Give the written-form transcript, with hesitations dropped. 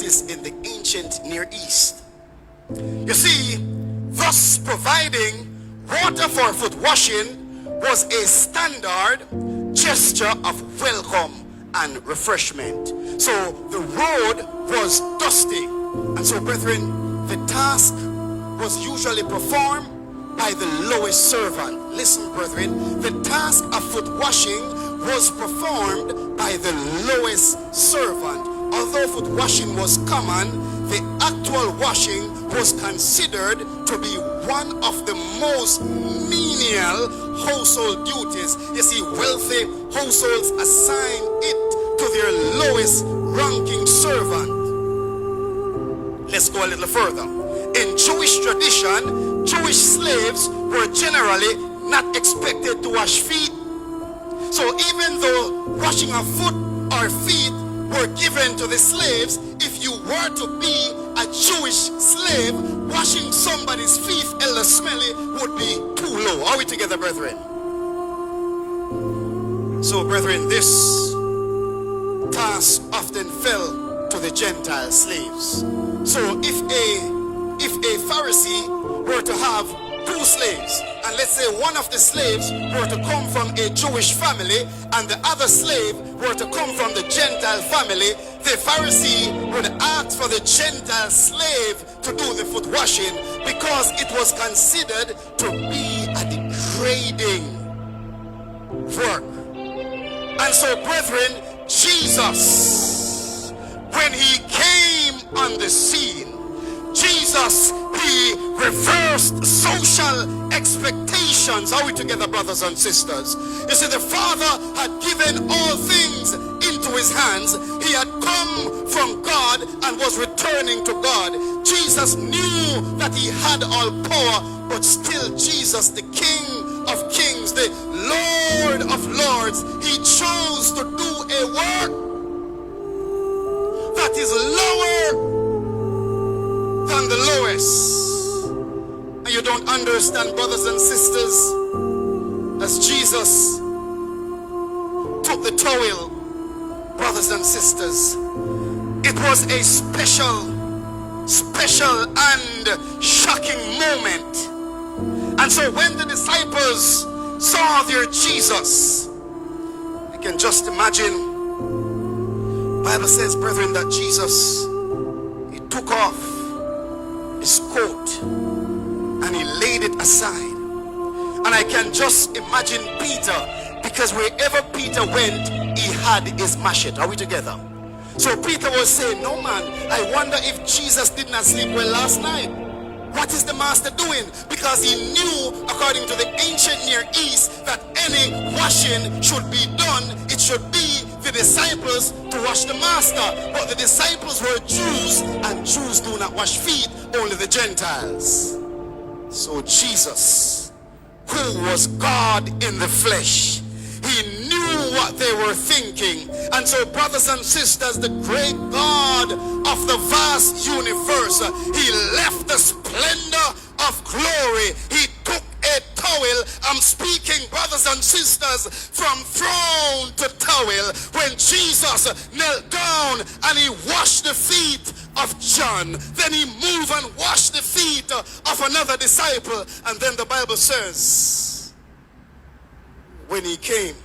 practiced in the ancient Near East. You see, thus providing water for foot washing was a standard gesture of welcome and refreshment. So the road was dusty. And so, brethren, the task was usually performed by the lowest servant. Listen, brethren, the task of foot washing was performed by the lowest servant. Although foot washing was common, the actual washing was considered to be one of the most menial household duties. You see, wealthy households assign it to their lowest ranking servant. Let's go a little further. In Jewish tradition, Jewish slaves were generally not expected to wash feet. So even though washing of foot or feet were given to the slaves, if you were to be a Jewish slave, washing somebody's feet, elder smelly, would be too low. Are we together, brethren? So, brethren, this task often fell to the Gentile slaves. So if a Pharisee were to have two slaves, and let's say one of the slaves were to come from a Jewish family and the other slave were to come from the Gentile family, the Pharisee would ask for the Gentile slave to do the foot washing because it was considered to be a degrading work. And so, brethren, Jesus, when he came on the scene, Jesus, he reversed social expectations. Are we together, brothers and sisters? You see, the Father had given all things into his hands. He had come from God and was returning to God. Jesus knew that he had all power, but still Jesus, the King of Kings, the Lord of Lords, he chose to do a work that is lower than the lowest. And you don't understand, brothers and sisters, as Jesus took the towel, brothers and sisters, it was a special and shocking moment. And so when the disciples saw their Jesus, you can just imagine, the Bible says, brethren, that Jesus, he took off his coat and he laid it aside. And I can just imagine Peter, because wherever Peter went, he had his machete. Are we together? So Peter was saying, no man, I wonder if Jesus did not sleep well last night. What is the master doing? Because he knew, according to the ancient Near East, that any washing should be done, it should be the disciples to wash the master. But the disciples were Jews, and Jews do not wash feet, only the Gentiles. So Jesus, who was God in the flesh, he knew what they were thinking. And so, brothers and sisters, the great God of the vast universe, he left the splendor of glory. He took a towel. I'm speaking, brothers and sisters, from throne to towel. When Jesus knelt down and he washed the feet of John, then he moved and washed the feet of another disciple. And then the Bible says, when he came